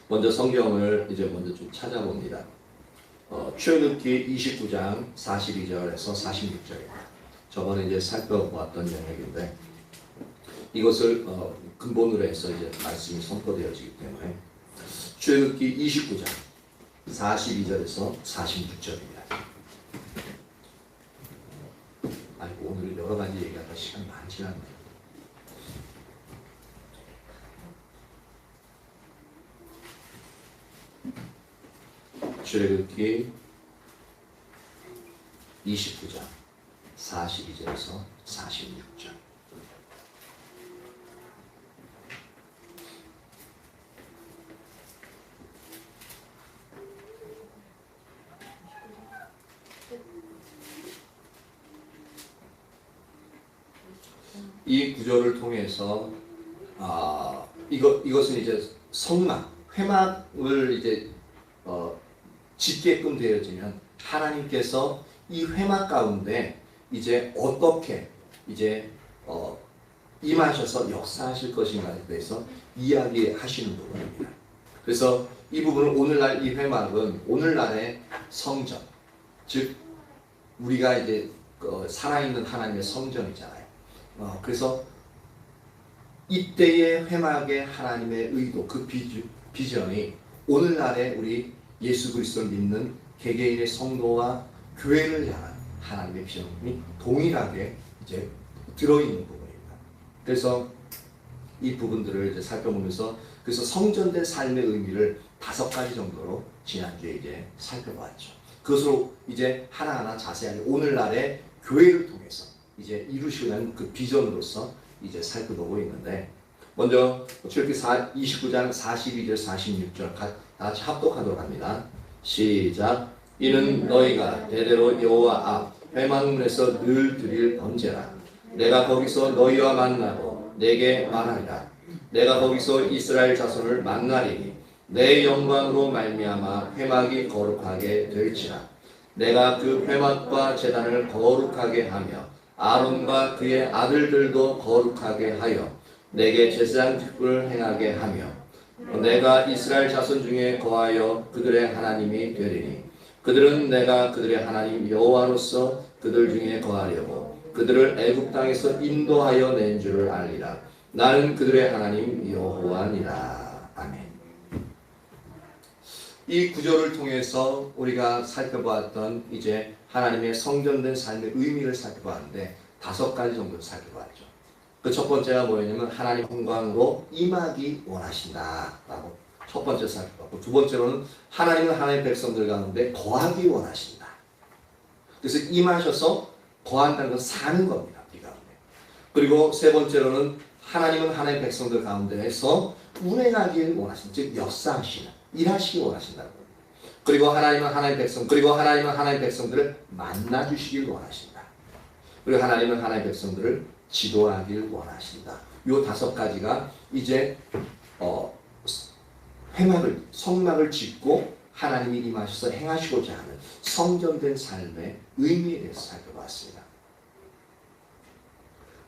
먼저 성경을 이제 먼저 좀 찾아봅니다. 출애굽기 29장 42절에서 46절입니다. 저번에 이제 살펴보았던 영역인데 이것을 근본으로 해서 이제 말씀이 선포되어지기 때문에 출애굽기 29장 42절에서 46절입니다. 아이고, 오늘 여러 가지 얘기하다 시간 많지 않네요. 출애굽기 29장 42절에서 46절. 이 구절을 통해서 이것은 이제 성막, 회막을 이제 짓게끔 되어지면 하나님께서 이 회막 가운데 이제 어떻게 이제 임하셔서 역사하실 것인가에 대해서 이야기하시는 부분입니다. 그래서 이 부분은 오늘날 이 회막은 오늘날의 성전, 즉 우리가 이제 살아있는 하나님의 성전이잖아요. 그래서 이때의 회막의 하나님의 의도, 그 비전이 오늘날의 우리 예수 그리스도를 믿는 개개인의 성도와 교회를 향한 하나님의 비전이 동일하게 이제 들어있는 부분입니다. 그래서 이 부분들을 이제 살펴보면서 그래서 성전된 삶의 의미를 5가지 정도로 지난주에 이제 살펴봤죠. 그것으로 이제 하나하나 자세하게 오늘날의 교회를 통해서 이제 이루시는 그 비전으로서 이제 살펴보고 있는데 먼저 출애굽기 29장 42절 46절 같이 합독하도록 합니다. 시작. 이는 너희가 대대로 여호와 앞 회막문에서 늘 드릴 번제라. 내가 거기서 너희와 만나고 내게 말하리라. 내가 거기서 이스라엘 자손을 만나리니 내 영광으로 말미암아 회막이 거룩하게 될지라. 내가 그 회막과 제단을 거룩하게 하며 아론과 그의 아들들도 거룩하게 하여 내게 제사장 직분을 행하게 하며 내가 이스라엘 자손 중에 거하여 그들의 하나님이 되리니 그들은 내가 그들의 하나님 여호와로서 그들 중에 거하려고 그들을 애굽 땅에서 인도하여 낸 줄을 알리라. 나는 그들의 하나님 여호와니라. 아멘. 이 구절을 통해서 우리가 살펴보았던 이제 하나님의 성전된 삶의 의미를 살펴봤는데 5가지 정도 살펴봤죠. 그 첫 번째가 뭐였냐면 하나님 영광으로 임하기 원하신다라고 첫 번째 살펴봤고, 두 번째로는 하나님은 하나님의 백성들 가운데 거하기 원하신다. 그래서 임하셔서 거한다는 건 사는 겁니다. 이 가운데. 그리고 세 번째로는 하나님은 하나님의 백성들 가운데에서 운행하길 원하신다. 즉 역사하시는, 일하시기 원하신다는 겁니다. 그리고 하나님은 하나님의 백성들을 만나 주시길 원하신다. 그리고 하나님은 하나님의 백성들을 지도하길 원하신다. 이 5가지가 이제 성막을 짓고 하나님이 임하셔서 행하시고자 하는 성전된 삶의 의미에 대해서 살펴봤습니다.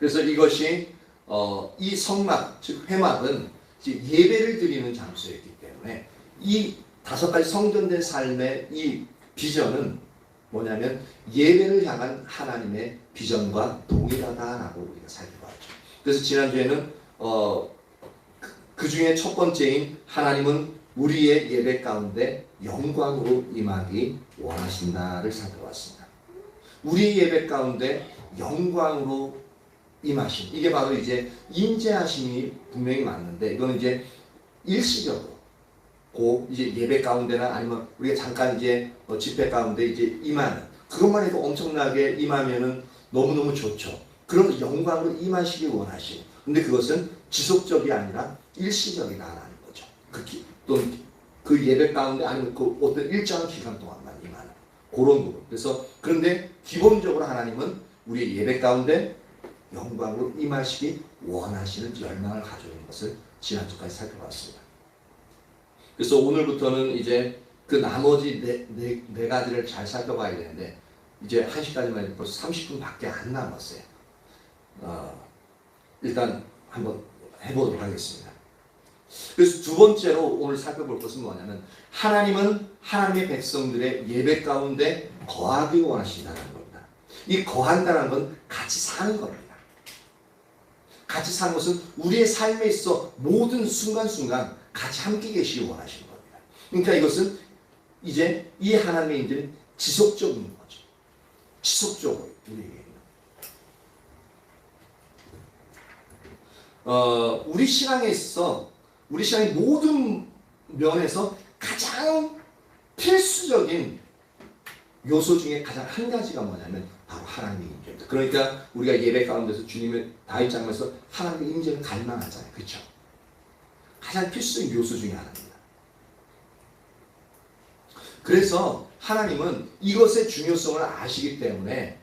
그래서 이것이 이 성막, 즉 회막은 예배를 드리는 장소였기 때문에 이 5가지 성전된 삶의 이 비전은 뭐냐면 예배를 향한 하나님의 비전과 동일하다라고 우리가 살펴봤죠. 그래서 지난주에는 그 중에 첫 번째인 하나님은 우리의 예배 가운데 영광으로 임하기 원하신다를 살펴봤습니다. 우리의 예배 가운데 영광으로 임하심, 이게 바로 이제 임재하심이 분명히 맞는데 이거는 이제 일시적으로 이제 예배 가운데나 아니면 우리가 잠깐 이제 집회 가운데 이제 임하는 그것만 해도 엄청나게 임하면은 너무너무 좋죠. 그런 영광으로 임하시길 원하시고, 근데 그것은 지속적이 아니라 일시적이다라는 거죠. 그 예배 가운데 아니면 그 어떤 일정한 기간 동안만 임하는 그런 부분. 그래서 그런데 기본적으로 하나님은 우리의 예배 가운데 영광으로 임하시기 원하시는 열망을 가지고 있는 것을 지난주까지 살펴봤습니다. 그래서 오늘부터는 이제 그 나머지 네 가지를 잘 살펴봐야 되는데 이제 1시까지만 해도 벌써 30분밖에 안 남았어요. 일단 한번 해보도록 하겠습니다. 그래서 두 번째로 오늘 살펴볼 것은 뭐냐면 하나님은 하나님의 백성들의 예배 가운데 거하기 원하신다는 겁니다. 이 거한다는 건 같이 사는 겁니다. 같이 사는 것은 우리의 삶에 있어 모든 순간순간 같이 함께 계시기 원하시는 겁니다. 그러니까 이것은 이제 이 하나님의 인재는 지속적인 거죠. 지속적으로 우리에게. 우리 신앙에 있어 우리 신앙의 모든 면에서 가장 필수적인 요소 중에 가장 한 가지가 뭐냐면 바로 하나님의 임재입니다. 그러니까 우리가 예배 가운데서 주님의 다윗 장면에서 하나님의 임재를 갈망하잖아요. 그렇죠? 가장 필수적인 요소 중에 하나입니다. 그래서 하나님은 이것의 중요성을 아시기 때문에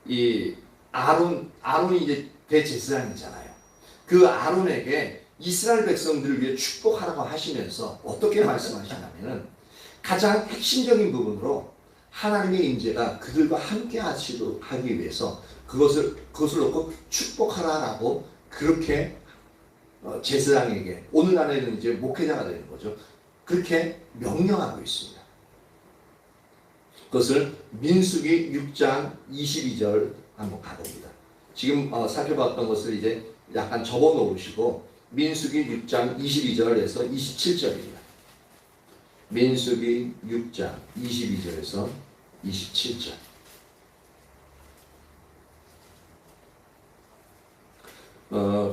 이 아론이 이제 대제사장이잖아요. 그 아론에게 이스라엘 백성들을 위해 축복하라고 하시면서 어떻게 말씀하시냐면은 가장 핵심적인 부분으로 하나님의 임재가 그들과 함께 하기 위해서 그것을 놓고 축복하라라고 그렇게 제사장에게 오늘날에는 이제 목회자가 되는 거죠. 그렇게 명령하고 있습니다. 그것을 민수기 6장 22절 한번 가봅니다. 지금 살펴봤던 것을 이제 약간 접어 놓으시고 민수기 6장 22절에서 27절입니다. 민수기 6장 22절에서 27절.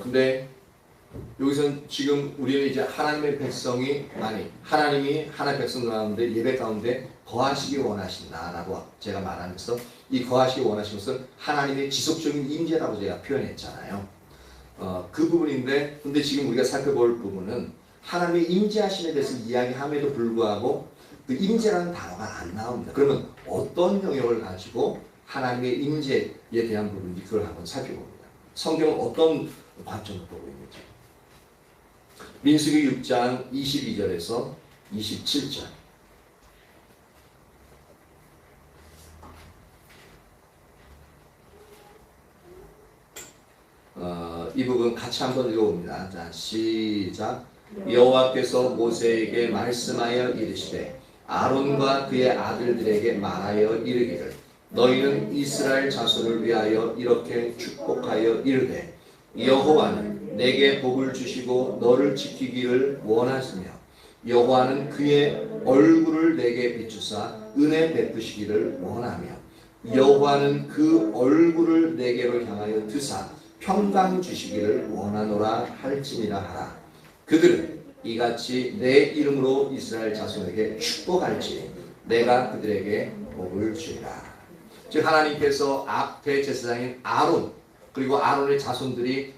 근데 여기서는 지금 우리는 이제 하나님의 백성이 하나님이 하나님의 백성 가운데 예배 가운데 거하시기 원하신다라고 제가 말하면서 이 거하시기 원하시는 것은 하나님의 지속적인 임재라고 제가 표현했잖아요. 그 부분인데 근데 지금 우리가 살펴볼 부분은 하나님의 임재하심에 대해서 이야기함에도 불구하고 그 임재라는 단어가 안 나옵니다. 그러면 어떤 영역을 가지고 하나님의 임재에 대한 부분인지 그걸 한번 살펴봅니다. 성경은 어떤 관점을 보고 있는지. 민수기 6장 22절에서 27절. 이 부분 같이 한번 읽어봅니다. 자, 시작. 여호와께서 모세에게 말씀하여 이르시되 아론과 그의 아들들에게 말하여 이르기를 너희는 이스라엘 자손을 위하여 이렇게 축복하여 이르되 여호와는 내게 복을 주시고 너를 지키기를 원하시며 여호와는 그의 얼굴을 내게 비추사 은혜 베푸시기를 원하며 여호와는 그 얼굴을 내게로 향하여 드사 평강 주시기를 원하노라 할지니라 하라. 그들은 이같이 내 이름으로 이스라엘 자손에게 축복할지 내가 그들에게 복을 주리라. 즉 하나님께서 대제사장인 아론 그리고 아론의 자손들이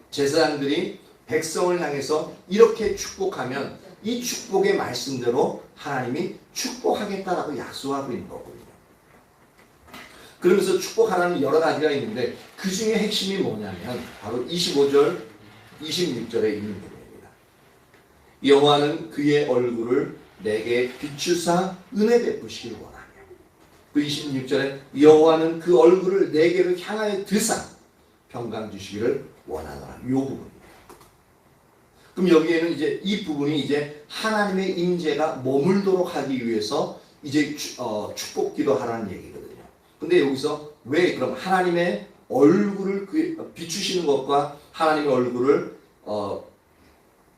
제사장들이 백성을 향해서 이렇게 축복하면 이 축복의 말씀대로 하나님이 축복하겠다라고 약속하고 있는 거거든요. 그러면서 축복하라는 여러 가지가 있는데 그 중에 핵심이 뭐냐면 바로 25절, 26절에 있는 부분입니다. 여호와는 그의 얼굴을 내게 비추사 은혜 베푸시길 원하며 그 26절에 여호와는 그 얼굴을 내게로 향하여 드사 평강 주시기를 원하노라. 이 부분입니다. 그럼 여기에는 이제 이 부분이 이제 하나님의 임재가 머물도록 하기 위해서 이제 축복기도 하라는 얘기거든요. 근데 여기서 왜 그럼 하나님의 얼굴을 비추시는 것과 하나님의 얼굴을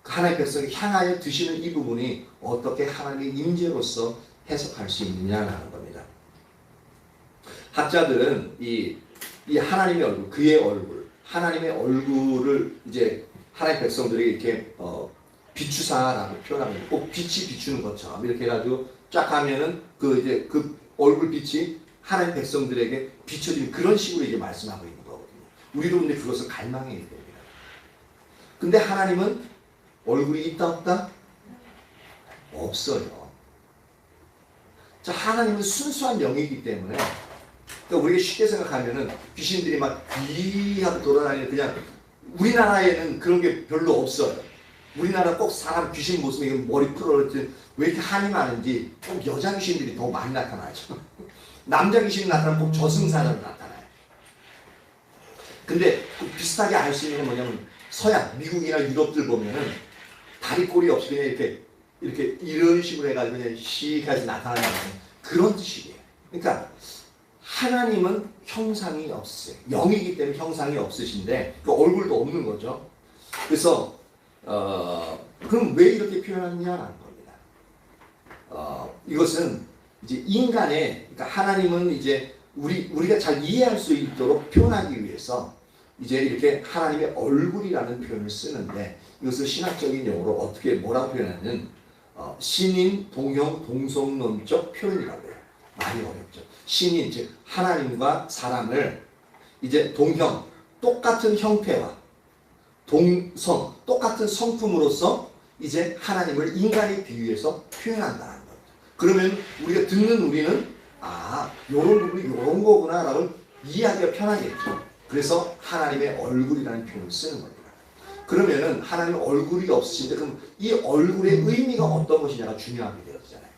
하나님의 백성이 향하여 드시는 이 부분이 어떻게 하나님의 임재로서 해석할 수 있느냐라는 겁니다. 학자들은 이 하나님의 얼굴, 그의 얼굴, 하나님의 얼굴을 이제 하나님의 백성들이 이렇게 비추사라고 표현합니다. 꼭 빛이 비추는 것처럼 이렇게 해가지고 쫙 하면은 그 얼굴 빛이 하나님 백성들에게 비춰지는 그런 식으로 이제 말씀하고 있는 거거든요. 우리도 근데 그것을 갈망해야 됩니다. 근데 하나님은 얼굴이 있다 없다? 없어요. 자, 하나님은 순수한 영이기 때문에 그러니까 우리가 쉽게 생각하면은 귀신들이 막 귀하고 돌아다니는 그냥 우리나라에는 그런 게 별로 없어요. 우리나라 꼭 사람 귀신 모습이 머리 풀어졌지 왜 이렇게 한이 많은지 꼭 여자 귀신들이 더 많이 나타나죠. 남자 귀신이 나타나면 꼭 저승사자로 나타나요. 근데 비슷하게 알 수 있는 게 뭐냐면 서양, 미국이나 유럽들 보면은 다리 꼬리 없이 그냥 이렇게 이런 식으로 해가지고 그냥 시까지 나타나는 그런 뜻이에요. 그러니까 하나님은 형상이 없으세요. 영이기 때문에 형상이 없으신데 그 얼굴도 없는 거죠. 그래서 그럼 왜 이렇게 표현하느냐라는 겁니다. 이것은 이제 인간의, 그러니까 하나님은 이제 우리가 잘 이해할 수 있도록 표현하기 위해서 이제 이렇게 하나님의 얼굴이라는 표현을 쓰는데, 이것을 신학적인 용어로 어떻게 뭐라고 표현하냐면 신인, 동형, 동성론적 표현이라고 해요. 많이 어렵죠. 신인, 즉 하나님과 사람을 이제 동형, 똑같은 형태와 동성, 똑같은 성품으로서 이제 하나님을 인간에 비유해서 표현한다는 겁니다. 그러면 우리가 듣는 우리는 요런 부분이 요런 거구나 라고 이해하기가 편하겠죠. 그래서 하나님의 얼굴이라는 표현을 쓰는 겁니다. 그러면은 하나님 얼굴이 없으신데 그럼 이 얼굴의 의미가 어떤 것이냐가 중요하게 되었잖아요.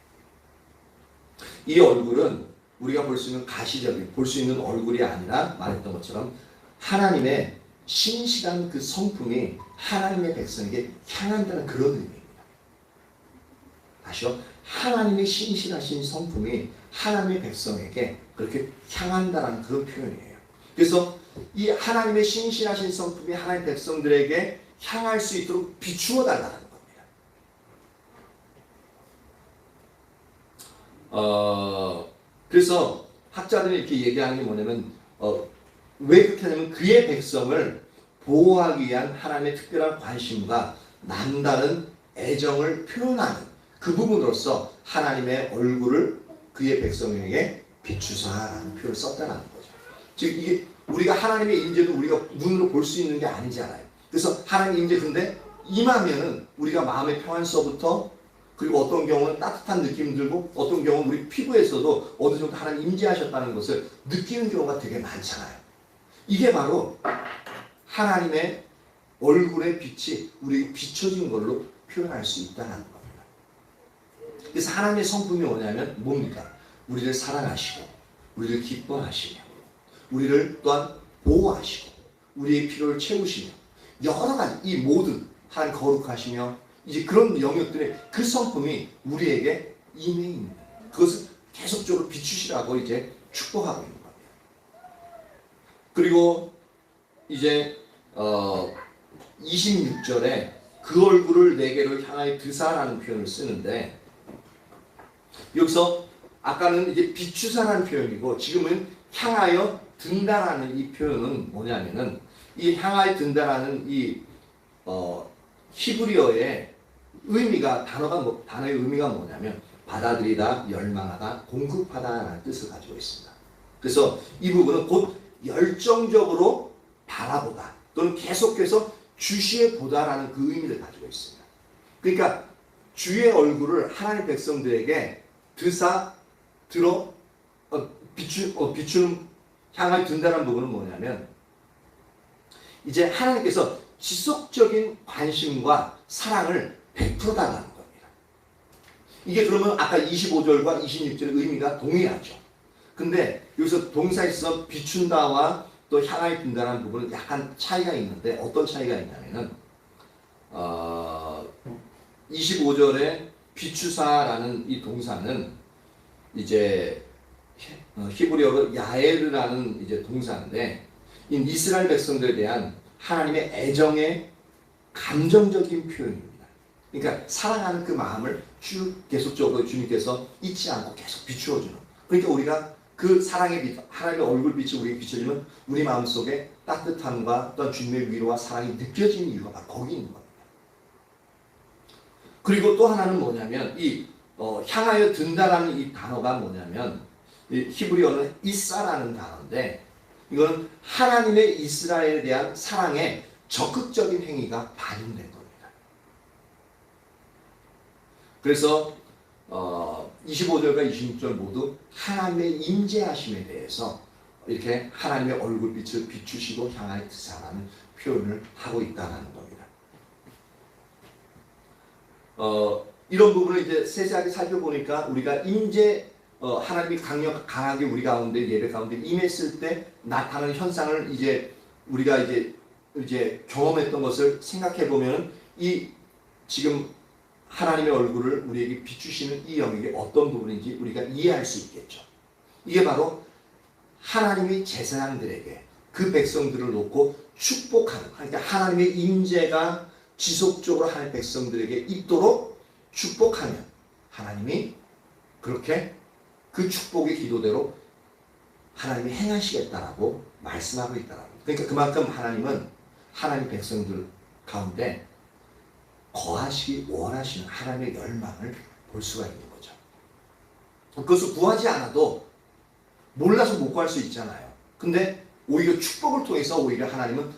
이 얼굴은 우리가 볼 수 있는 가시적인, 볼 수 있는 얼굴이 아니라 말했던 것처럼 하나님의 신실한 그 성품이 하나님의 백성에게 향한다는 그런 의미입니다. 다시요. 하나님의 신실하신 성품이 하나님의 백성에게 그렇게 향한다는 그런 표현이에요. 그래서 이 하나님의 신실하신 성품이 하나님의 백성들에게 향할 수 있도록 비추어 달라는 겁니다. 그래서 학자들이 이렇게 얘기하는 게 뭐냐면 왜 그렇게 하냐면 그의 백성을 보호하기 위한 하나님의 특별한 관심과 남다른 애정을 표현하는 그 부분으로서 하나님의 얼굴을 그의 백성에게 비추사라는 표현을 썼다는 거죠. 즉 이게 우리가 하나님의 임재도 우리가 눈으로 볼 수 있는 게 아니잖아요. 그래서 하나님의 임재 근데 임하면은 우리가 마음의 평안서부터, 그리고 어떤 경우는 따뜻한 느낌 들고 어떤 경우는 우리 피부에서도 어느 정도 하나님 임재하셨다는 것을 느끼는 경우가 되게 많잖아요. 이게 바로 하나님의 얼굴의 빛이 우리에게 비춰진 걸로 표현할 수 있다는 겁니다. 그래서 하나님의 성품이 뭐냐면 뭡니까? 우리를 사랑하시고 우리를 기뻐하시며 우리를 또한 보호하시고 우리의 필요를 채우시며 여러 가지 이 모든 하나님 거룩하시며 이제 그런 영역들의 그 성품이 우리에게 임해 있는, 그것을 계속적으로 비추시라고 이제 축복하고 있는 겁니다. 그리고 이제 26절에 그 얼굴을 내게로 향하여 드사라는 표현을 쓰는데, 여기서 아까는 이제 비추사라는 표현이고 지금은 향하여 든다라는 이 표현은 뭐냐면은 이 향하여 든다라는 이 히브리어의 의미가 단어의 의미가 뭐냐면 받아들이다, 열망하다, 공급하다라는 뜻을 가지고 있습니다. 그래서 이 부분은 곧 열정적으로 바라보다 또는 계속해서 주시해 보다라는 그 의미를 가지고 있습니다. 그러니까 주의 얼굴을 하나님 백성들에게 비추는 향하여 든다는 부분은 뭐냐면 이제 하나님께서 지속적인 관심과 사랑을 베풀어달라는 겁니다. 이게 그러면 아까 25절과 26절의 의미가 동일하죠. 근데 여기서 동사에서 비춘다와 또 향하여 든다는 부분은 약간 차이가 있는데 어떤 차이가 있냐면은 25절에 비추사라는 이 동사는 이제 히브리어로 야에르라는 이제 동사인데 이 이스라엘 백성들에 대한 하나님의 애정의 감정적인 표현입니다. 그러니까 사랑하는 그 마음을 쭉 계속적으로 주님께서 잊지 않고 계속 비추어주는. 그러니까 우리가 그 사랑의 빛, 하나님의 얼굴빛이 우리에게 비춰지면 우리 마음속에 따뜻함과 또한 주님의 위로와 사랑이 느껴지는 이유가 바로 거기 있는 겁니다. 그리고 또 하나는 뭐냐면 이 향하여 든다라는 이 단어가 뭐냐면 이 히브리어는 이사라는 단어인데 이거는 하나님의 이스라엘에 대한 사랑의 적극적인 행위가 반영된 겁니다. 그래서 25절과 26절 모두 하나님의 임재하심에 대해서 이렇게 하나님의 얼굴빛을 비추시고 향하여 드사라는 표현을 하고 있다는 겁니다. 이런 부분을 이제 세세하게 살펴보니까 우리가 임재 하나님이 강하게 우리 가운데 예배 가운데 임했을 때 나타나는 현상을 이제 우리가 이제 이제 경험했던 것을 생각해 보면 이 지금 하나님의 얼굴을 우리에게 비추시는 이 영역이 어떤 부분인지 우리가 이해할 수 있겠죠. 이게 바로 하나님이 제사장들에게 그 백성들을 놓고 축복하는, 그러니까 하나님의 임재가 지속적으로 하나님의 백성들에게 있도록 축복하면 하나님이 그렇게 그 축복의 기도대로 하나님이 행하시겠다라고 말씀하고 있다라고. 그러니까 그만큼 하나님은 하나님 백성들 가운데 거하시기 원하시는 하나님의 열망을 볼 수가 있는 거죠. 그것을 구하지 않아도 몰라서 못 구할 수 있잖아요. 근데 오히려 축복을 통해서 오히려 하나님은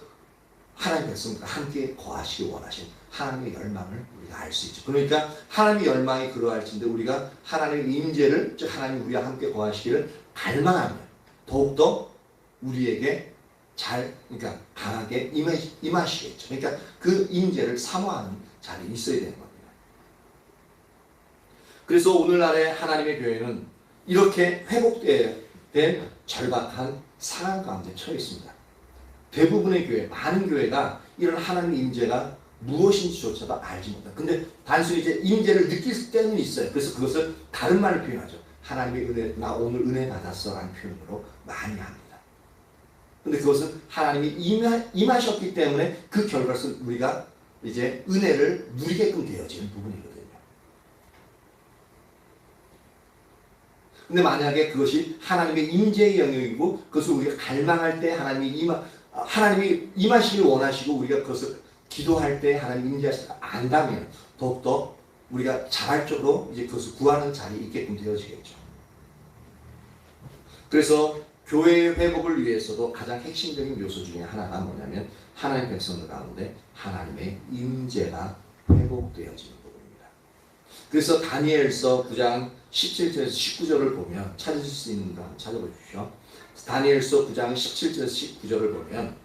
하나님 백성들과 함께 거하시기 원하신 하나님의 열망을 우리가 알 수 있죠. 그러니까 하나님의 열망이 그러할진데 우리가 하나님의 임재를, 즉 하나님 우리와 함께 거하시기를 갈망하면 더욱더 우리에게 그러니까 강하게 임하시겠죠. 그러니까 그 임재를 사모하는 자리에 있어야 되는 겁니다. 그래서 오늘날의 하나님의 교회는 이렇게 회복된 절박한 상황 가운데 처해 있습니다. 대부분의 교회, 많은 교회가 이런 하나님의 임재가 무엇인지조차도 알지 못한다. 근데 단순히 이제 임재를 느낄 때는 있어요. 그래서 그것을 다른 말로 표현하죠. 하나님의 은혜, 나 오늘 은혜 받았어 라는 표현으로 많이 합니다. 근데 그것은 하나님이 임하셨기 때문에 그 결과를 우리가 이제 은혜를 누리게끔 되어지는 부분이거든요. 근데 만약에 그것이 하나님의 임재의 영역이고 그것을 우리가 갈망할 때 하나님이 임하시길 원하시고 우리가 그것을 기도할 때 하나님 임재하시지 안다면 더욱더 우리가 자발적으로 이제 그것을 구하는 자리에 있게끔 되어지겠죠. 그래서 교회의 회복을 위해서도 가장 핵심적인 요소 중에 하나가 뭐냐면 하나님 백성들 가운데 하나님의 임재가 회복되어지는 부분입니다. 그래서 다니엘서 9장 17절에서 19절을 보면 찾으실 수 있는가 한번 찾아보십시오. 다니엘서 9장 17절에서 19절을 보면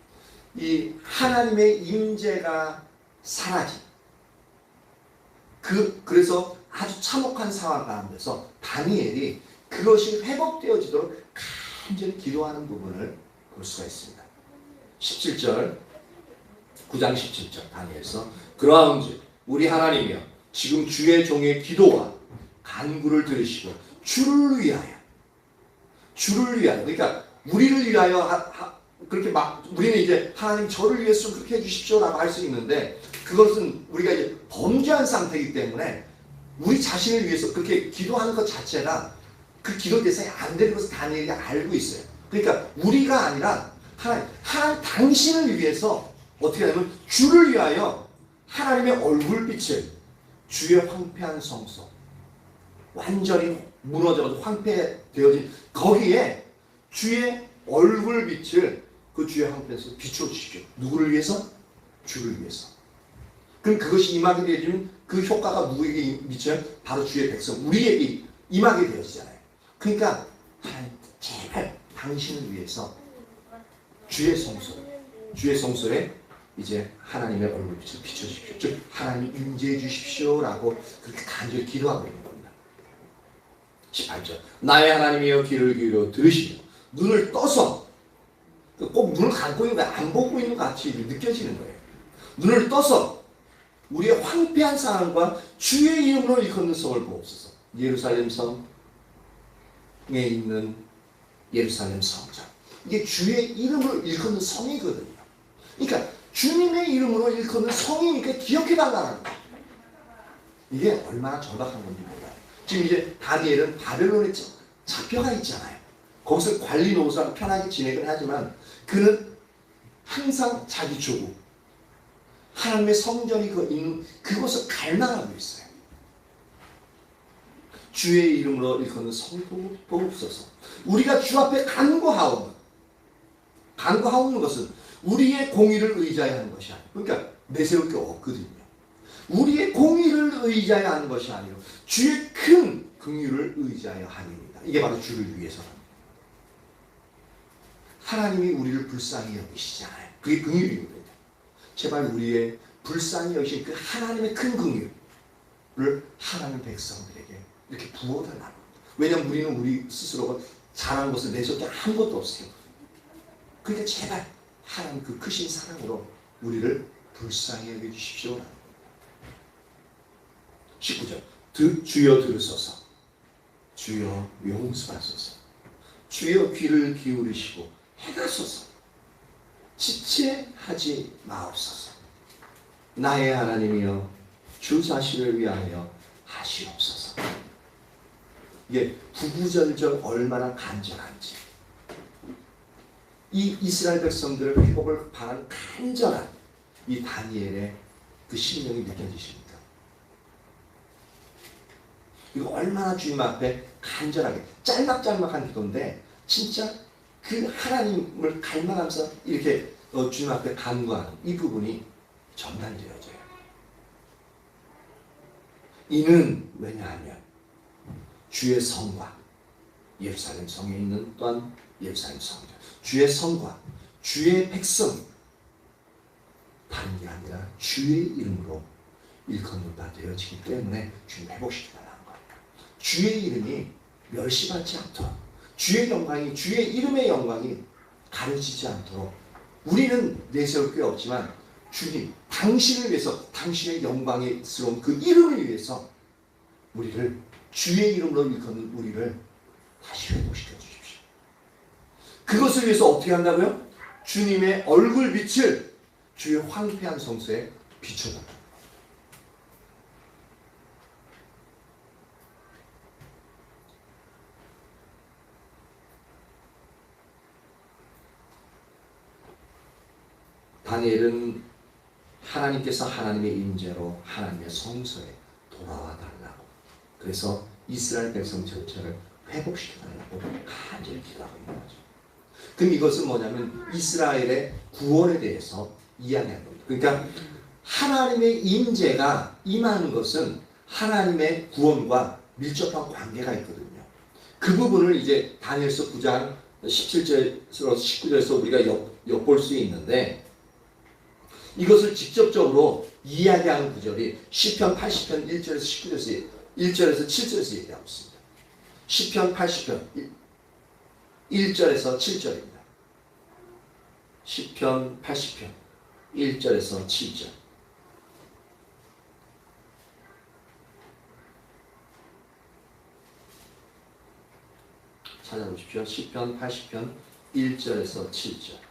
이 하나님의 임재가 사라진 그래서 아주 참혹한 상황 가운데서 다니엘이 그것이 회복되어지도록 간절히 기도하는 부분을 볼 수가 있습니다. 17절 9장 17절 다니엘서 그러한즉 우리 하나님이여 지금 주의 종의 기도와 간구를 들으시고 주를 위하여 그러니까 우리를 위하여 그렇게 막 우리는 이제 하나님 저를 위해서 좀 그렇게 해주십시오라고 할 수 있는데 그것은 우리가 이제 범죄한 상태이기 때문에 우리 자신을 위해서 그렇게 기도하는 것 자체가 그 기도 대상이 안 되는 것을 다니엘이 알고 있어요. 그러니까 우리가 아니라 하나님 당신을 위해서 어떻게 하냐면 주를 위하여 하나님의 얼굴빛을 주의 황폐한 성소 완전히 무너져서 황폐되어진 거기에 주의 얼굴빛을 그 주의 황폐에서 비춰주십시오. 누구를 위해서? 주를 위해서. 그럼 그것이 임하게 되어지면 그 효과가 누구에게 미쳐요? 바로 주의 백성 우리에게 임하게 되어지잖아요. 그러니까 하나님 제발 당신을 위해서 주의 성소에 이제 하나님의 얼굴빛을 비춰주십시오. 즉 하나님 임재해 주십시오라고 그렇게 간절히 기도하고 있는 겁니다. 18절 나의 하나님이여 귀를 기울여 들으시며 눈을 떠서 꼭 눈을 감고 있는 거야. 안 보고 있는 것 같이 느껴지는 거예요. 눈을 떠서 우리의 황폐한 상황과 주의 이름으로 일컫는 성을 보옵소서. 예루살렘 성에 있는 예루살렘 성전. 이게 주의 이름으로 일컫는 성이거든요. 그러니까 주님의 이름으로 일컫는 성이니까 기억해달라는 거예요. 이게 얼마나 절박한 건지 몰라요. 지금 이제 다니엘은 바벨론에 잡혀가 있잖아요. 거기서 관리 노릇을 편하게 진행을 하지만 그는 항상 자기 조국 하나님의 성전이 있는 그곳을 갈망하고 있어요. 주의 이름으로 일컫는 성을 보옵소서. 우리가 주 앞에 간구하오는 것은 우리의 공의를 의지하여 하는 것이 아니에요. 그러니까 내세울 게 없거든요. 우리의 공의를 의지하여 하는 것이 아니라 주의 큰 긍휼을 의지하여 함입니다. 이게 바로 주를 위해서랍니다. 하나님이 우리를 불쌍히 여기시잖아요. 그게 긍휼입니다. 제발 우리의 불쌍히 여기신 그 하나님의 큰 긍휼을 하나님 백성들에게 이렇게 부어달라는 겁니다. 왜냐하면 우리는 우리 스스로가 잘한 것을 내세울 게 아무것도 없어요. 그러니까 제발 하나님 그 크신 사랑으로 우리를 불쌍히 여겨주십시오. 19절 주여 들으소서. 주여 용서하소서. 주여 귀를 기울이시고 행하소서. 지체하지 마옵소서. 나의 하나님이여 주 자신을 위하여 하시옵소서. 이게 구구절절 얼마나 간절한지, 이 이스라엘 백성들을 회복을 바라는 간절한 이 다니엘의 그 심령이 느껴지십니까? 이거 얼마나 주님 앞에 간절하게 짤막짤막한 기도인데 진짜 그 하나님을 갈망하면서 이렇게 주님 앞에 간구하는 이 부분이 전달되어져요. 이는 왜냐하면 주의 성과, 예루살렘 성에 있는 또한 예루살렘 성전, 주의 성과, 주의 백성, 다른 게 아니라 주의 이름으로 일컫는 바 되어지기 때문에 주님 회복시키달라는 거예요. 주의 이름이 멸시받지 않도록, 주의 영광이, 주의 이름의 영광이 가려지지 않도록 우리는 내세울 게 없지만 주님, 당신을 위해서, 당신의 영광스러운 그 이름을 위해서 우리를, 주의 이름으로 일컫는 우리를 다시 회복시켜 주십시오. 그것을 위해서 어떻게 한다고요? 주님의 얼굴빛을 주의 황폐한 성소에 비춰달라. 다니엘은 하나님께서 하나님의 임재로 하나님의 성소에 돌아와 달라고, 그래서 이스라엘 백성 전체를 회복시켜 달라고 간절히 기도하고 있는 거죠. 그럼 이것은 뭐냐면 이스라엘의 구원에 대해서 이야기하는 겁니다. 그러니까 하나님의 임재가 임하는 것은 하나님의 구원과 밀접한 관계가 있거든요. 그 부분을 이제 다니엘서 9장 17절에서 19절에서 우리가 엿볼 수 있는데, 이것을 직접적으로 이야기하는 구절이 시편 80편 1절에서 7절에서 얘기하고 있습니다. 시편 80편 1절에서 7절입니다. 시편 80편 1절에서 7절. 찾아보십시오. 시편 80편 1절에서 7절.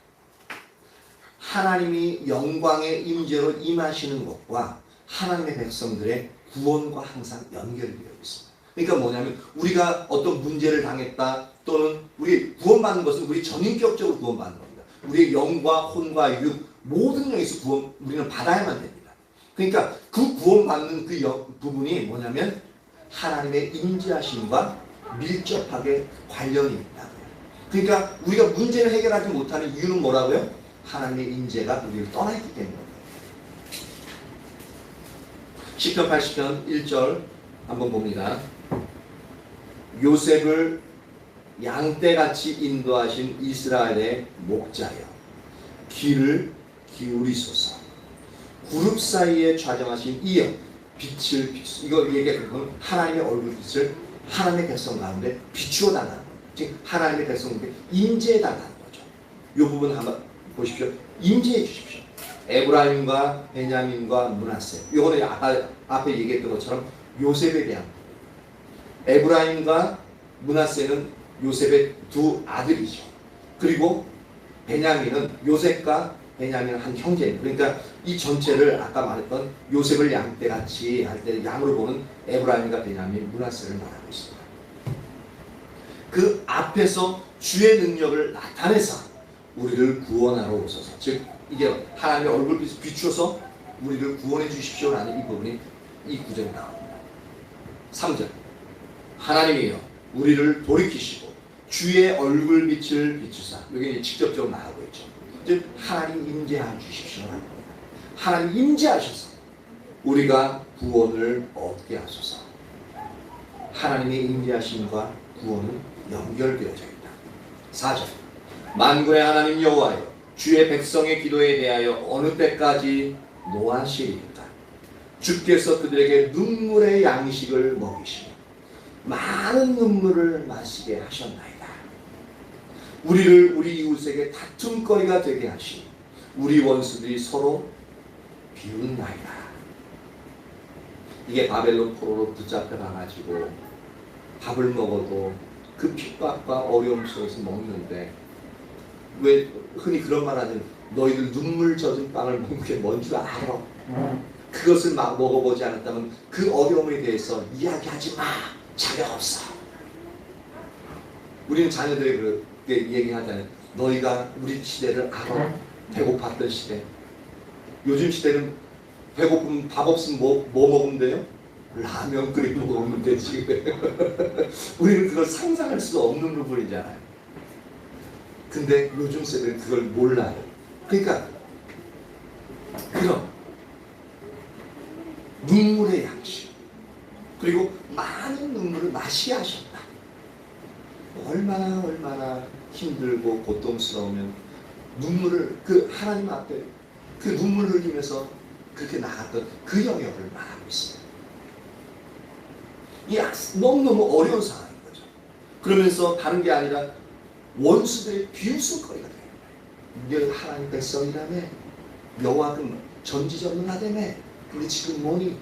하나님이 영광의 임재로 임하시는 것과 하나님의 백성들의 구원과 항상 연결이 되어 있습니다. 그러니까 뭐냐면 우리가 어떤 문제를 당했다, 또는 우리 구원받는 것은 우리 전인격적으로 구원받는 겁니다. 우리의 영과 혼과 육 모든 영에서 구원 우리는 받아야만 됩니다. 그러니까 그 구원받는 그 부분이 뭐냐면 하나님의 임재하심과 밀접하게 관련이 있다고요. 그러니까 우리가 문제를 해결하지 못하는 이유는 뭐라고요? 하나님의 임재가 우리를 떠나있기 때문입니다. 시편 80편 1절 한번 봅니다. 요셉을 양떼같이 인도하신 이스라엘의 목자여, 귀를 기울이소서. 구룹 사이에 좌정하신 이여, 빛을 비추. 이거 얘기하면 하나님의 얼굴빛을 하나님의 백성 가운데 비추어 달라는 거예요. 즉 하나님의 백성에게 임재해 달라는 거죠. 이 부분 한번 보십시오. 임재해 주십시오. 에브라임과 베냐민과 므낫세. 이거는 앞에 얘기했던 것처럼 요셉에 대한, 에브라임과 므낫세는 요셉의 두 아들이죠. 그리고 베냐민은 요셉과 베냐민은 한 형제입니다. 그러니까 이 전체를 아까 말했던 요셉을 양떼같이 할 때 양으로 보는 에브라임과 베냐민, 므낫세를 말하고 있습니다. 그 앞에서 주의 능력을 나타내서 우리를 구원하러 오소서. 즉 이게 하나님의 얼굴빛을 비추어서 우리를 구원해 주십시오라는 이 부분이 이 구절에 나옵니다. 3절. 하나님이여 우리를 돌이키시고 주의 얼굴빛을 비추사. 여기 직접적으로 나오고 있죠. 즉 하나님 임재하 주십시오라는 겁니다. 하나님 임재하셔서 우리가 구원을 얻게 하소서. 하나님의 임재하심과 구원은 연결되어져 있다. 4절. 만군의 하나님 여호와여 주의 백성의 기도에 대하여 어느 때까지 노하시리까? 주께서 그들에게 눈물의 양식을 먹이시며 많은 눈물을 마시게 하셨나이다. 우리를 우리 이웃에게 다툼거리가 되게 하시니 우리 원수들이 서로 비웃나이다. 이게 바벨론 포로로 붙잡혀 가가지고 밥을 먹어도 그 핍박과 어려움 속에서 먹는데, 왜 흔히 그런 말 하는, 너희들 눈물 젖은 빵을 먹는 게 뭔 줄 알아? 그것을 막 먹어보지 않았다면 그 어려움에 대해서 이야기하지 마. 자격 없어. 우리는 자녀들에게 그렇게 얘기하잖아요. 너희가 우리 시대를 알아? 배고팠던 시대. 요즘 시대는 배고프면 밥 없으면 뭐 먹으면 돼요? 라면 끓이고 먹으면 되지. 우리는 그걸 상상할 수 없는 부분이잖아요. 근데 요즘 세대는 그걸 몰라요. 그러니까 그런 눈물의 양식, 그리고 많은 눈물을 마시게 하셨다. 얼마나 힘들고 고통스러우면 눈물을, 그 하나님 앞에 그 눈물을 흘리면서 그렇게 나갔던 그 영역을 말하고 있습니다. 이 너무너무 어려운 상황인 거죠. 그러면서 다른 게 아니라 원수들의 비웃음거리가 돼요. 너 하나님 백성이라며, 여호와 그 전지전능하다며, 근데 지금 뭐니?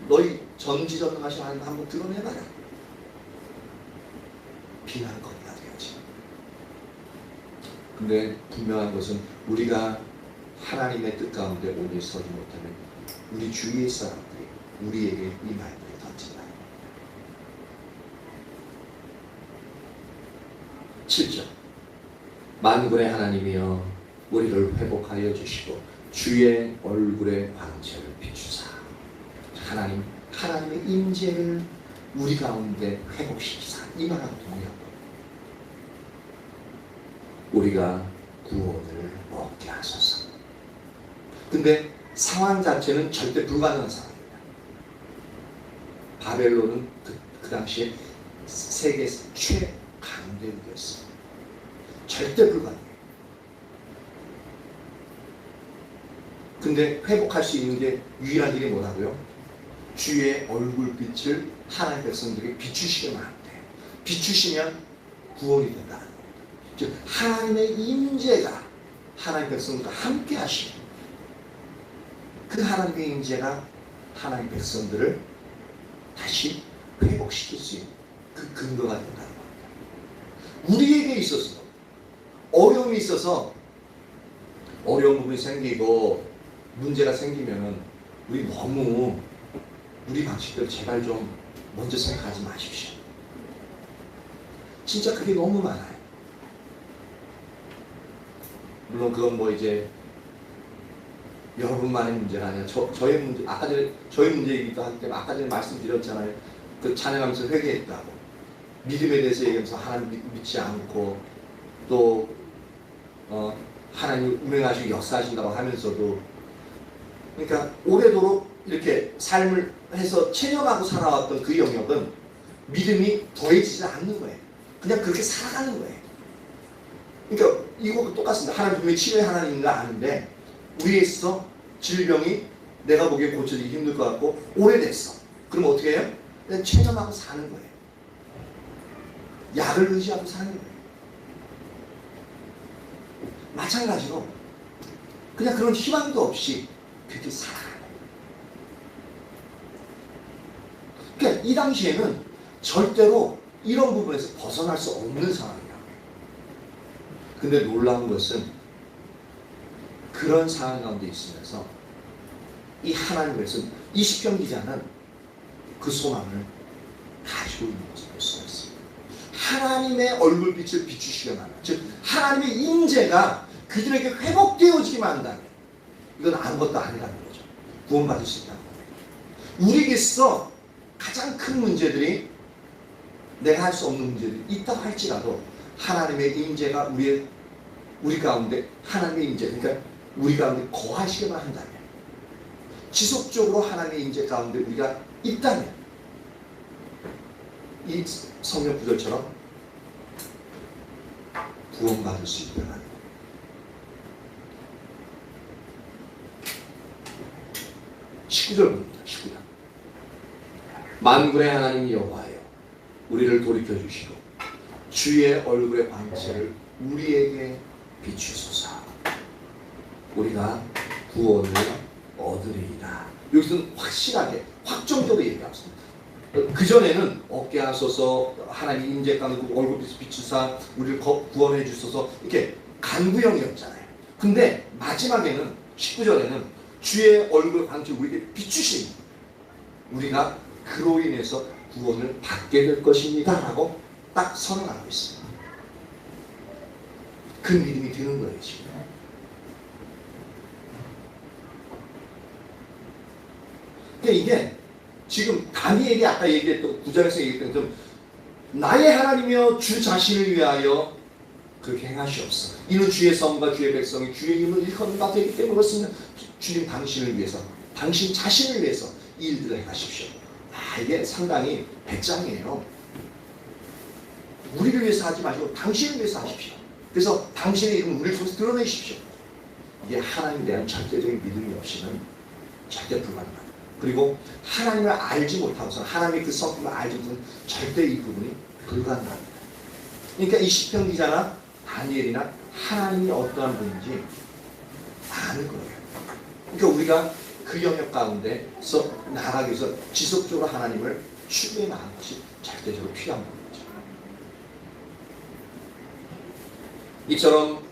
너희 전지전능하신 하나님 한번 드러내봐라. 비난거리가 되어지. 근데 분명한 것은 우리가 하나님의 뜻 가운데 오늘 서지 못하면 우리 주위의 사람들이 우리에게 이 말들을 던진다. 7절. 만군의 하나님이여 우리를 회복하여 주시고 주의 얼굴의 광채를 비추사. 하나님의 임재를 우리 가운데 회복시키사. 이 말하고 동의하고 우리가 구원을 얻게 하소서. 근데 상황 자체는 절대 불가능한 상황입니다. 바벨론은 그 당시에 세계에서 최강대국이었습니다. 절대 불가능해요. 근데 회복할 수 있는 게 유일한 일이 뭐라고요? 주의 얼굴빛을 하나님의 백성들에게 비추시게만 하면 돼요. 비추시면 구원이 된다는 겁니다. 즉 하나님의 임재가 하나님의 백성들과 함께 하시고, 그 하나님의 임재가 하나님의 백성들을 다시 회복시킬 수 있는 그 근거가 된다는 겁니다. 우리에게 있어서 어려움이 있어서 어려운 부분이 생기고 문제가 생기면은 우리 너무 우리 방식대로 제발 좀 먼저 생각하지 마십시오. 진짜 그게 너무 많아요. 물론 그건 뭐 이제 여러분만의 문제가 아니라 저의 문제, 아까 전에 저의 문제이기도 하기 때문에 아까 전에 말씀드렸잖아요. 그 찬양하면서 회개했다고, 믿음에 대해서 얘기하면서 하나님 믿지 않고 또 하나님 운행하시고 역사하신다고 하면서도, 그러니까 오래도록 이렇게 삶을 해서 체념하고 살아왔던 그 영역은 믿음이 더해지지 않는 거예요. 그냥 그렇게 살아가는 거예요. 그러니까 이거 똑같습니다. 하나님 분명히 치료의 하나님인 거 아는데 우리에 있어 질병이 내가 보기에 고쳐지기 힘들 것 같고 오래됐어. 그럼 어떻게 해요? 그냥 체념하고 사는 거예요. 약을 의지하고 사는 거예요. 마찬가지로 그냥 그런 희망도 없이 그렇게 살아가는 거예요. 그러니까 이 당시에는 절대로 이런 부분에서 벗어날 수 없는 상황이에요. 근데 놀라운 것은 그런 상황 가운데 있으면서 이 하나님께서 이 시편 기자는 그 소망을 가지고 있는 것을 볼 수가 있습니다. 하나님의 얼굴빛을 비추시기만 하면, 즉 하나님의 임재가 그들에게 회복되어지기만 한다면 이건 아무것도 아니라는 거죠. 구원받을 수 있다는 거예요. 우리에게서 가장 큰 문제들이, 내가 할 수 없는 문제들이 있다고 할지라도 하나님의 임재가 우리 가운데, 하나님의 임재, 그러니까 우리 가운데 거하시기만 한다면, 지속적으로 하나님의 임재 가운데 우리가 있다면 이 성경 구절처럼 구원받을 수 있다는 거예요. 19절 봅니다. 19절. 만군의 하나님 여호와여 우리를 돌이켜 주시고 주의 얼굴의 광채를 우리에게 비추소서. 우리가 구원을 얻으리이다. 여기서는 확실하게 확정적으로 얘기합니다. 그전에는 어깨 하소서 하나님 임재 가운데 얼굴빛 비추사 우리를 구원해 주소서 이렇게 간구형이었잖아요. 근데 마지막에는 19절에는 주의 얼굴 광채 우리에게 비추신 우리가 그로 인해서 구원을 받게 될 것입니다 라고 딱 선언하고 있습니다. 그 믿음이 드는 거예요 지금. 근데 이게 지금 다니엘이 아까 얘기했던 9절에서 얘기했던 좀 나의 하나님이여 주 자신을 위하여 그렇게 행하시옵소서. 이는 주의 성과 주의 백성이 주의 이름을 일컫는 바 되기 때문에 그렇습니다. 주님 당신을 위해서 당신 자신을 위해서 이 일들을 행하십시오. 이게 상당히 배짱이에요. 우리를 위해서 하지 마시고 당신을 위해서 하십시오. 그래서 당신의 이름을 우리를 통해서 드러내십시오. 이게 하나님에 대한 절대적인 믿음이 없이는 절대 불가능합니다. 그리고 하나님을 알지 못하고서 하나님의 그 성품을 알지 못하면 절대 이 부분이 불가능합니다. 그러니까 이 시편 기자나 다니엘이나 하나님이 어떠한 분인지 아는 거예요. 그러니까 우리가 그 영역 가운데서 나아가기 위해서 지속적으로 하나님을 추구해 나가는 것이 절대적으로 필요한 부분이죠. 이처럼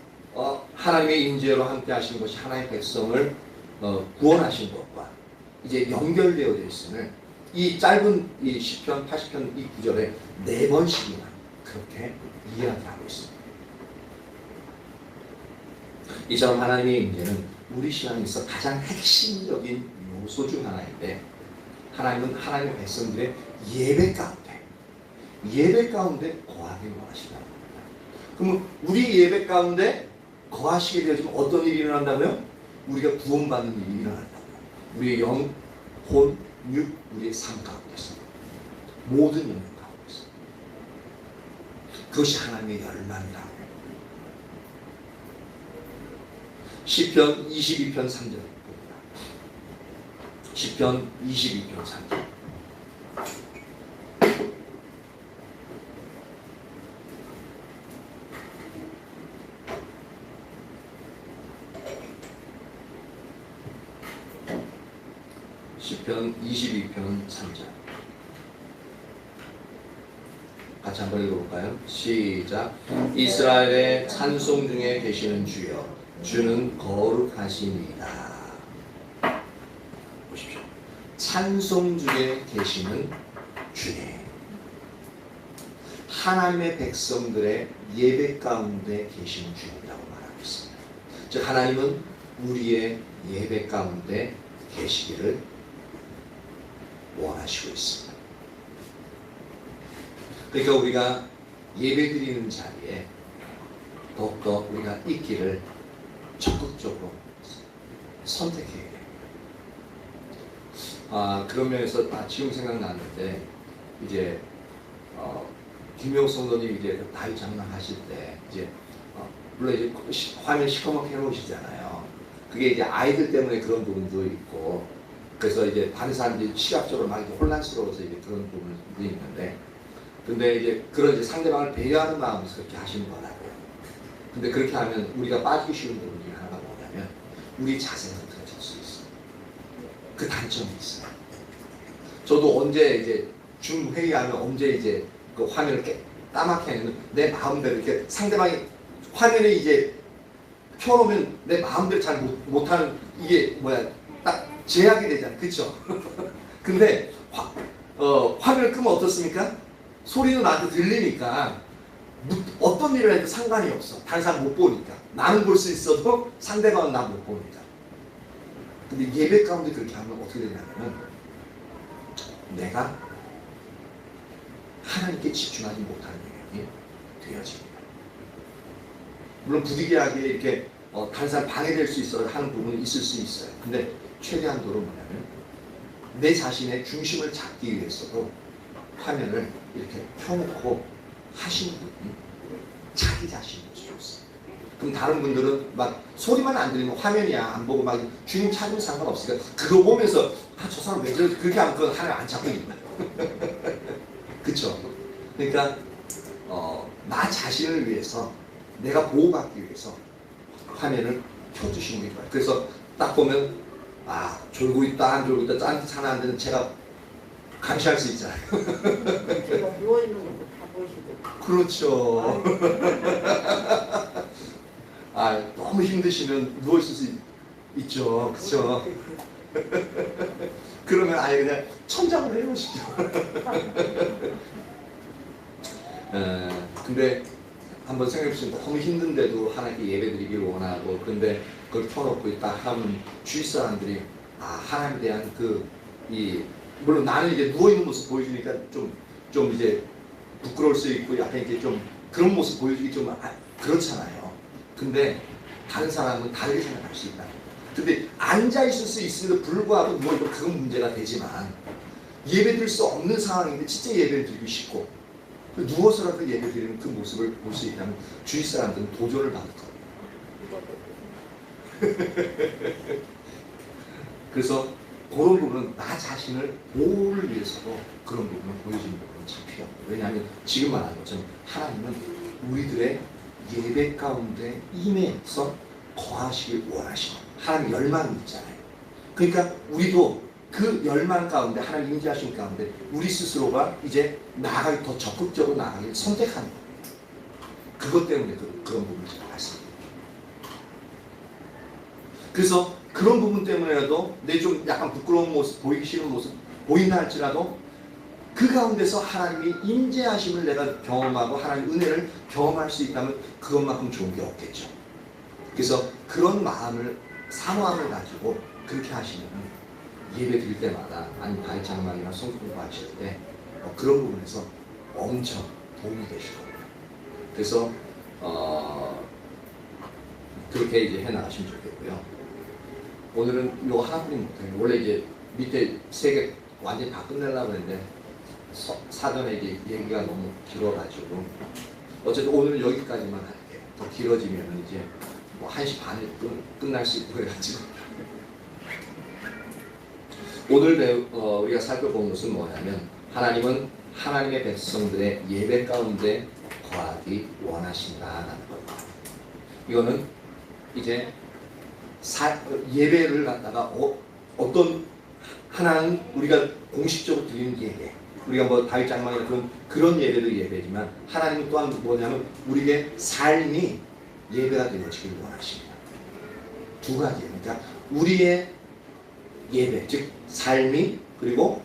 하나님의 임재로 함께 하시는 것이 하나님의 백성을 구원하신 것과 이제 연결되어 있음을 이 짧은 이 시편 80편 이 구절에 4번씩이나 그렇게 이야기하고 있습니다. 이처럼 하나님의 임재는 우리 신앙에서 가장 핵심적인 요소 중 하나인데 하나님은 하나님의 백성들의 예배 가운데 거하길 원하시다. 그러면 우리 예배 가운데 거하시게 되어지면 어떤 일이 일어난다고요? 우리가 구원받는 일이 일어난다고요. 우리의 영, 혼, 육, 우리의 삶 가운데서 모든 영역 가운데서 그것이 하나님의 열망이라고. 시편 22편 3절 시편 22편 3절 시편 22편 3절 같이 한번 읽어볼까요? 시작. 이스라엘의 찬송 중에 계시는 주여 주는 거룩하시니이다. 보십시오. 찬송 중에 계시는 주님. 하나님의 백성들의 예배 가운데 계시는 주님이라고 말하고 있습니다. 즉 하나님은 우리의 예배 가운데 계시기를 원하시고 있습니다. 그러니까 우리가 예배 드리는 자리에 더욱더 우리가 있기를 적극적으로 선택해야 됩니다. 그런 면에서 지금 생각나는데 이제 김명수 성도님 이제 다이 장난하실 때 이제 물론 이제 화면 시커멓게 해놓으시잖아요. 그게 이제 아이들 때문에 그런 부분도 있고 그래서 이제 다른 사람들이 시각적으로 막 혼란스러워서 이제 그런 부분도 있는데 근데 이제 그런 이제 상대방을 배려하는 마음에서 그렇게 하시는 거라고요. 근데 그렇게 하면 우리가 빠지기 쉬운 부분 중에 하나가 뭐냐면 우리 자세가 흐트러질 수 있어요. 그 단점이 있어요. 저도 언제 이제 줌 회의하면 언제 이제 그 화면을 까맣게 하면 내 마음대로 이렇게 상대방이 화면에 이제 켜놓으면 내 마음대로 잘 못하는 이게 뭐야 딱 제약이 되잖아요. 그쵸? 근데 화면을 끄면 어떻습니까? 소리도 나한테 들리니까 어떤 일을 해도 상관이 없어. 다른 사람 못 보니까. 나는 볼 수 있어도 상대방은 나 못 보니까. 근데 예배 가운데 그렇게 하면 어떻게 되냐면 내가 하나님께 집중하지 못하는 영역이 되어집니다. 물론 부득이하게 이렇게 다른 사람 방해될 수 있어 하는 부분은 있을 수 있어요. 근데 최대한도로 뭐냐면 내 자신의 중심을 잡기 위해서도 화면을 이렇게 켜놓고 하시는 분이 자기 자신이 좋습니다. 그럼 다른 분들은 막 소리만 안 들리면 화면이야 안 보고 막 주님 찾으면 상관없으니까 그거 보면서 저 사람 왜 저렇게 그렇게 하면 그건 하나님 안 찾고 있는 거예요. 그쵸? 그러니까 나 자신을 위해서 내가 보호받기 위해서 화면을 펴주시는 게 좋아요. 그래서 딱 보면 아 졸고 있다 안 졸고 있다 짠 하나 안 되는 제가 감시할 수 있잖아요. 제가 누워있는 것도 다 보시고. 그렇죠. 아 너무 힘드시면 누워 있을 수 있죠. 그렇죠. 그러면 아예 그냥 천장으로 해놓으시죠. 근데 한번 생각해보시면 너무 힘든데도 하나님께 예배드리기를 원하고 근데 그걸 펴놓고 있다 하면 주위 사람들이 아 하나님에 대한 물론 나는 이제 누워있는 모습 보여주니까 좀 이제 부끄러울 수 있고 약간 이렇게 좀 그런 모습 보여주기 좀 그렇잖아요. 근데 다른 사람은 다르게 생각할 수 있다. 근데 앉아있을 수 있음에도 불구하고 누워있고 그건 문제가 되지만 예배드릴 수 없는 상황인데 진짜 예배를 드리고 싶고 누워서라도 예배 드리는 그 모습을 볼 수 있다면 주위 사람들은 도전을 받을 거예요. 그래서 그런 부분은 나 자신을 보호를 위해서도 그런 부분을 보여주는 부분은 참 필요합니다. 왜냐하면 지금 말한 것처럼 하나님은 우리들의 예배 가운데 임해서 거하시길 원하시고 하나님 열망이 있잖아요. 그러니까 우리도 그 열망 가운데 하나님 임재하신 가운데 우리 스스로가 이제 나아가기 더 적극적으로 나아가기를 선택하는 거예요. 그것 때문에 그런 부분을 제가 말씀드립니다. 그래서 그런 부분 때문에라도 내 좀 약간 부끄러운 모습, 보이기 싫은 모습 보인다 할지라도 그 가운데서 하나님이 임재하심을 내가 경험하고 하나님의 은혜를 경험할 수 있다면 그것만큼 좋은 게 없겠죠. 그래서 그런 마음을 사모함을 가지고 그렇게 하시면 예배 드릴 때마다 아니면 다윗장막이나 성경 공부하실 때 그런 부분에서 엄청 도움이 되실 겁니다. 그래서 그렇게 이제 해나가시면 좋겠고요. 오늘은 이거 하나뿐이 못해요. 원래 이제 밑에 3개 완전히 다 끝내려고 했는데 사전에 이제 얘기가 너무 길어가지고 어쨌든 오늘은 여기까지만 할게요. 더 길어지면 이제 뭐 1시 반에 끝날 수 있고 그래가지고 오늘 우리가 살펴본 것은 뭐냐면 하나님은 하나님의 백성들의 예배 가운데 거하기 원하신다라는 겁니다. 이거는 이제 예배를 갖다가 어떤 하나는 우리가 공식적으로 드리는 예배, 우리가 뭐 다윗장막이나 그런 예배도 예배지만 하나님은 또한 뭐냐면 우리의 삶이 예배가 되어지길 원하십니다. 두 가지예요. 그러니까 우리의 예배, 즉 삶이 그리고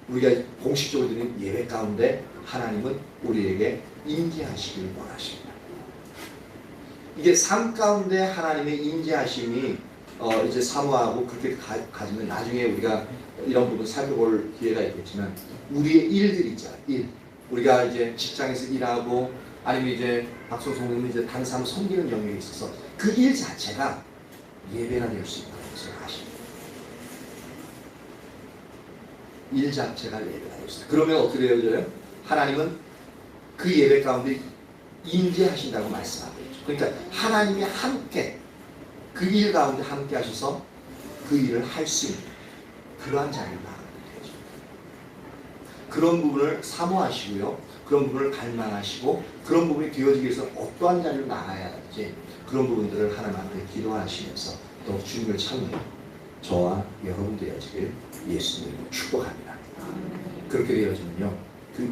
우리가 공식적으로 드리는 예배 가운데 하나님은 우리에게 임재하시길 원하십니다. 이게 삶 가운데 하나님의 임재하심이 이제 사모하고 그렇게 가지면 나중에 우리가 이런 부분 살펴볼 기회가 있겠지만 우리의 일들이 있잖아요. 일. 우리가 이제 직장에서 일하고 아니면 이제 박소송님은 이제 다른 사람을 섬기는 영역에 있어서 그 일 자체가 예배가 될 수 있다는 것을 아십니다. 일 자체가 예배가 될 수 있다. 그러면 어떻게 되어져요? 하나님은 그 예배 가운데 임재하신다고 말씀하고 있죠. 그러니까 하나님이 함께 그 일 가운데 함께 하셔서 그 일을 할 수 있는 그러한 자리를 나가게 되죠. 그런 부분을 사모하시고요. 그런 부분을 갈망하시고 그런 부분이 되어지기 위해서 어떠한 자리를 나가야 할지 그런 부분들을 하나님 앞에 기도하시면서 또 주님을 찾는 저와 여러분 되어지길 예수님으로 축복합니다. 그렇게 되어지면요. 그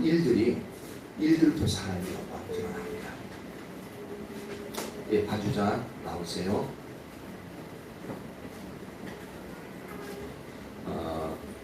일들을 통해서 하나님의 영광을 드러납니다. 예, 반주자 나오세요.